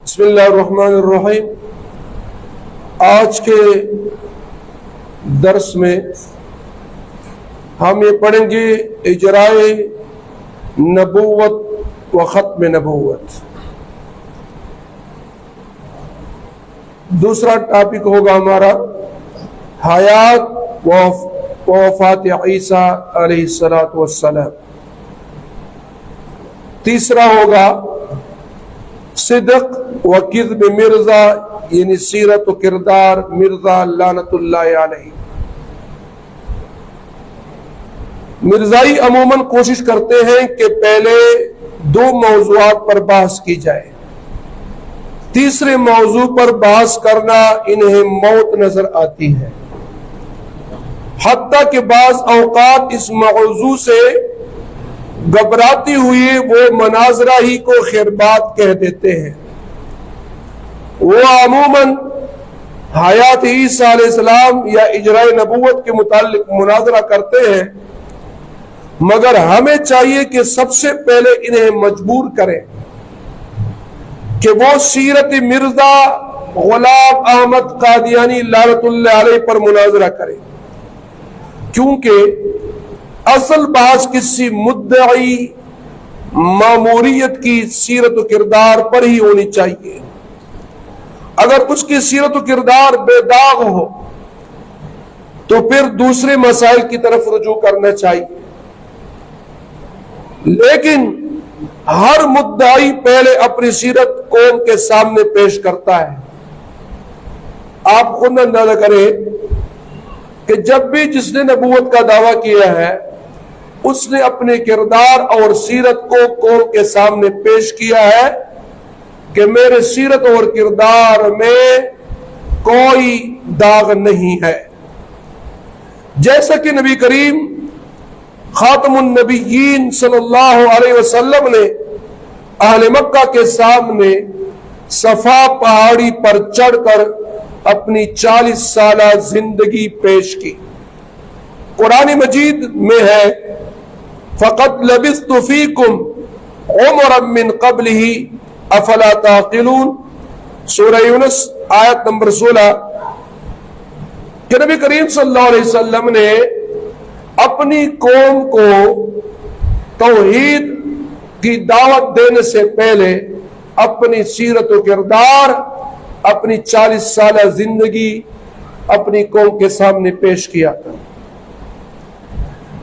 بسم اللہ الرحمن الرحیم۔ آج کے درس میں ہم یہ پڑھیں گے اجرائے نبوت و ختم نبوت۔ دوسرا ٹاپک ہوگا ہمارا حیات و وفات عیسیٰ علیہ السلام۔ تیسرا ہوگا صدق و کذب مرزا، یعنی سیرت و کردار مرزا لعنت اللہ علیہ۔ مرزائی عموماً کوشش کرتے ہیں کہ پہلے دو موضوعات پر بحث کی جائے، تیسرے موضوع پر بحث کرنا انہیں موت نظر آتی ہے، حتیٰ کہ بعض اوقات اس موضوع سے گھبراتی ہوئی وہ مناظرہ ہی کو خیربات کہہ دیتے ہیں۔ وہ عموماً حیات عیسیٰ علیہ السلام یا اجرائے نبوت کے متعلق مناظرہ کرتے ہیں، مگر ہمیں چاہیے کہ سب سے پہلے انہیں مجبور کریں کہ وہ سیرت مرزا غلام احمد قادیانی لعنت اللہ علیہ پر مناظرہ کریں، کیونکہ اصل بحث کسی مدعی ماموریت کی سیرت و کردار پر ہی ہونی چاہیے۔ اگر اس کی سیرت و کردار بے داغ ہو تو پھر دوسرے مسائل کی طرف رجوع کرنا چاہیے، لیکن ہر مدعی پہلے اپنی سیرت قوم کے سامنے پیش کرتا ہے۔ آپ خود اندازہ کریں کہ جب بھی جس نے نبوت کا دعویٰ کیا ہے اس نے اپنے کردار اور سیرت کو قوم کے سامنے پیش کیا ہے کہ میرے سیرت اور کردار میں کوئی داغ نہیں ہے، جیسا کہ نبی کریم خاتم النبیین صلی اللہ علیہ وسلم نے اہل مکہ کے سامنے صفا پہاڑی پر چڑھ کر اپنی 40 سالہ زندگی پیش کی۔ قرآن مجید میں ہے فَقَدْ لَبِثْتُ فِيكُمْ عُمُرًا مِّن قَبْلِهِ أَفَلَا تَعْقِلُونَ، سورہ یونس آیت نمبر 16، کہ نبی کریم صلی اللہ علیہ وسلم نے اپنی قوم کو توحید کی دعوت دینے سے پہلے اپنی سیرت و کردار، اپنی 40 سالہ زندگی اپنی قوم کے سامنے پیش کیا تھا۔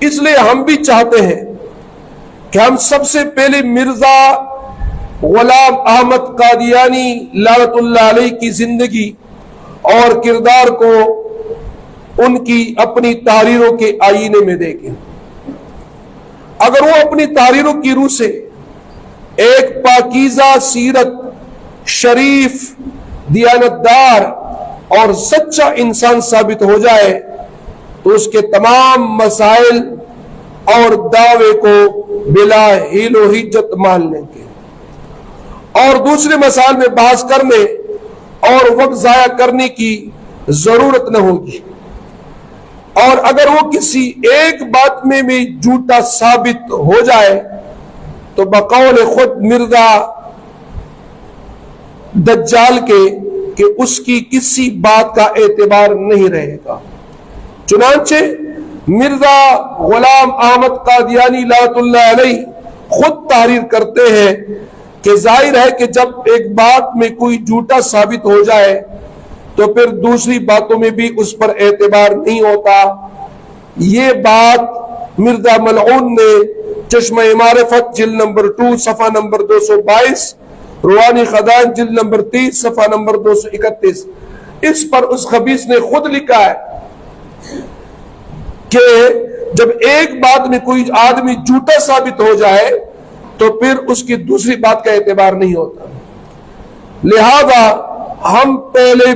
اس لیے ہم بھی چاہتے ہیں کہ ہم سب سے پہلے مرزا غلام احمد قادیانی لعنت اللہ علیہ کی زندگی اور کردار کو ان کی اپنی تحریروں کے آئینے میں دیکھیں۔ اگر وہ اپنی تحریروں کی روح سے ایک پاکیزہ سیرت، شریف، دیانتدار اور سچا انسان ثابت ہو جائے تو اس کے تمام مسائل اور دعوے کو بلا حیل و حجت مان لیں گے، اور دوسرے مسائل میں بحث کرنے اور وقت ضائع کرنے کی ضرورت نہ ہوگی۔ اور اگر وہ کسی ایک بات میں بھی جھوٹا ثابت ہو جائے تو بقول خود مرزا دجال کے کہ اس کی کسی بات کا اعتبار نہیں رہے گا۔ چنانچہ مرزا غلام احمد قادیانی لعنت اللہ علیہ خود تحریر کرتے ہیں کہ ظاہر ہے کہ جب ایک بات میں کوئی جھوٹا ثابت ہو جائے تو پھر دوسری باتوں میں بھی اس پر اعتبار نہیں ہوتا۔ یہ بات مرزا ملعون نے چشمہ معرفت جلد نمبر 2 صفحہ نمبر 222، روحانی خزائن جلد نمبر 30 صفحہ نمبر 231، اس پر اس خبیث نے خود لکھا ہے کہ جب ایک بات میں کوئی آدمی جھوٹا ثابت ہو جائے تو پھر اس کی دوسری بات کا اعتبار نہیں ہوتا۔ لہذا ہم پہلے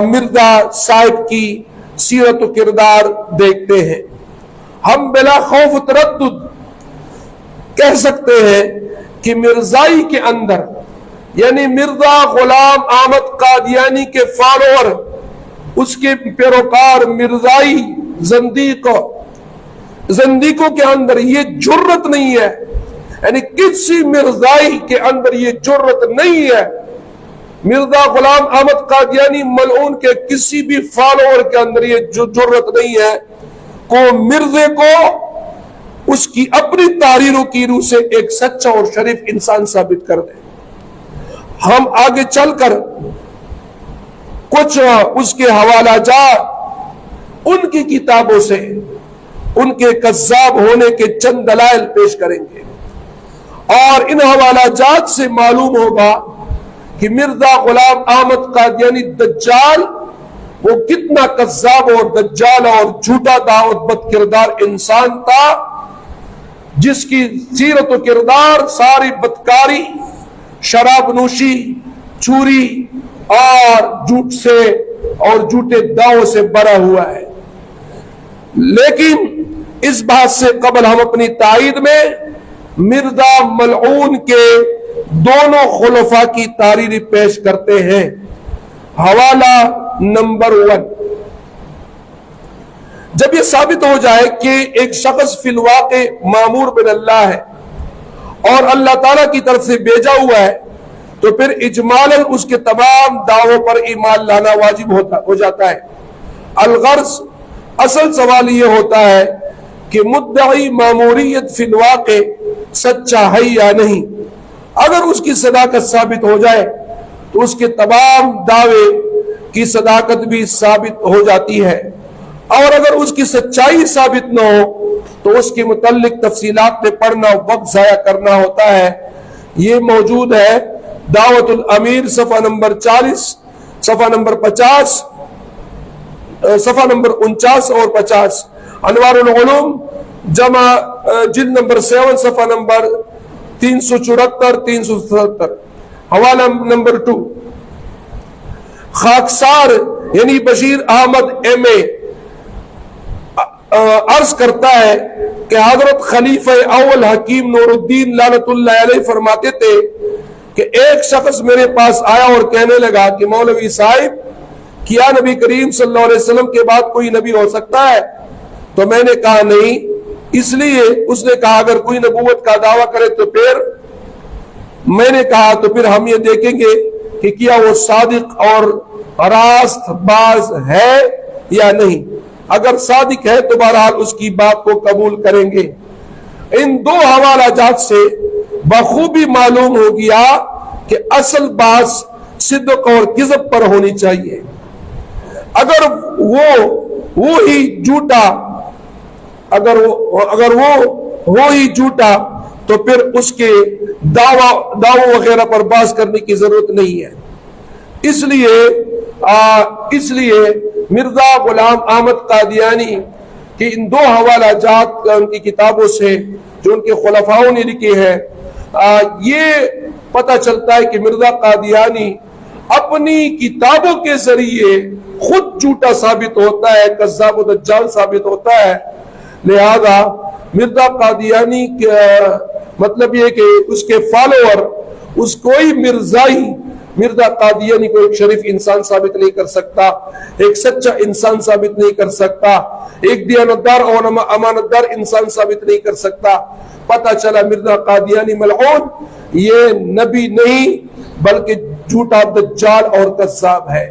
مرزا صاحب کی سیرت و کردار دیکھتے ہیں۔ ہم بلا خوف و تردد کہہ سکتے ہیں کہ مرزائی کے اندر، یعنی مرزا غلام احمد قادیانی کے فالوور، اس کے پیروکار مرزائی زندیقوں کے اندر یہ جرت نہیں ہے، یعنی کسی مرزائی کے اندر یہ جرت نہیں ہے مرزا غلام احمد قادیانی ملعون کے کسی بھی فالوور کے اندر یہ جو جرت نہیں ہے کو مرزے کو اس کی اپنی تحریروں کی روح سے ایک سچا اور شریف انسان ثابت کر دے۔ ہم آگے چل کر کچھ اس کے حوالہ جات ان کی کتابوں سے ان کے کذاب ہونے کے چند دلائل پیش کریں گے، اور ان حوالہ جات سے معلوم ہوگا کہ مرزا غلام احمد قادیانی دجال وہ کتنا کذاب اور دجال اور جھوٹا تھا اور بد کردار انسان تھا، جس کی سیرت و کردار ساری بدکاری، شراب نوشی، چوری اور جھوٹ سے اور جھوٹے دعووں سے بھرا ہوا ہے۔ لیکن اس بات سے قبل ہم اپنی تائید میں مرزا ملعون کے دونوں خلفاء کی تحریری پیش کرتے ہیں۔ حوالہ نمبر 1، جب یہ ثابت ہو جائے کہ ایک شخص فی الواقع مامور بن اللہ ہے اور اللہ تعالیٰ کی طرف سے بھیجا ہوا ہے، تو پھر اجمالاً اس کے تمام دعووں پر ایمان لانا واجب ہو جاتا ہے۔ الغرض اصل سوال یہ ہوتا ہے کہ مدعی ماموریت فی الواقع سچا ہے یا نہیں۔ اگر اس کی صداقت ثابت ہو جائے تو اس کے تمام دعوے کی صداقت بھی ثابت ہو جاتی ہے، اور اگر اس کی سچائی ثابت نہ ہو تو اس کے متعلق تفصیلات میں پڑھنا وقت ضائع کرنا ہوتا ہے۔ یہ موجود ہے دعوت الامیر صفحہ نمبر 40، صفحہ نمبر 50، صفحہ نمبر 49 اور 50، انوار العلوم جمع جلد نمبر 7، صفحہ نمبر 374 377۔ حوالہ نمبر 2، خاکسار یعنی بشیر احمد ایم اے عرض کرتا ہے کہ حضرت خلیفہ اول حکیم نور الدین لعنت اللہ علیہ فرماتے تھے کہ ایک شخص میرے پاس آیا اور کہنے لگا کہ مولوی صاحب، کیا نبی کریم صلی اللہ علیہ وسلم کے بعد کوئی نبی ہو سکتا ہے؟ تو میں نے کہا نہیں۔ اس لیے اس نے کہا اگر کوئی نبوت کا دعویٰ کرے تو پھر میں نے کہا تو پھر ہم یہ دیکھیں گے کہ کیا وہ صادق اور راست باز ہے یا نہیں۔ اگر صادق ہے تو بہرحال اس کی بات کو قبول کریں گے۔ ان دو حوالہ جات سے بخوبی معلوم ہو گیا کہ اصل بات صدق اور کذب پر ہونی چاہیے۔ اگر وہی جھوٹا تو پھر اس کے دعووں وغیرہ پر بحث کرنے کی ضرورت نہیں ہے۔ اس لیے مرزا غلام احمد قادیانی کی ان دو حوالہ جات ان کی کتابوں سے جو ان کے خلفاؤں نے لکھے ہیں، یہ پتہ چلتا ہے کہ مرزا قادیانی اپنی کتابوں کے ذریعے خود جھوٹا ثابت ہوتا ہے، کذاب و دجال ثابت ہوتا ہے۔ لہذا مرزا قادیانی مطلب یہ کہ اس کے فالوور اس کوئی مرزا قادیانی کو ایک شریف انسان ثابت نہیں کر سکتا، ایک سچا انسان ثابت نہیں کر سکتا، ایک دیانتدار اور امانتدار انسان ثابت نہیں کر سکتا۔ پتہ چلا مرزا قادیانی ملعون یہ نبی نہیں بلکہ جھوٹا دجال اور کذاب ہے۔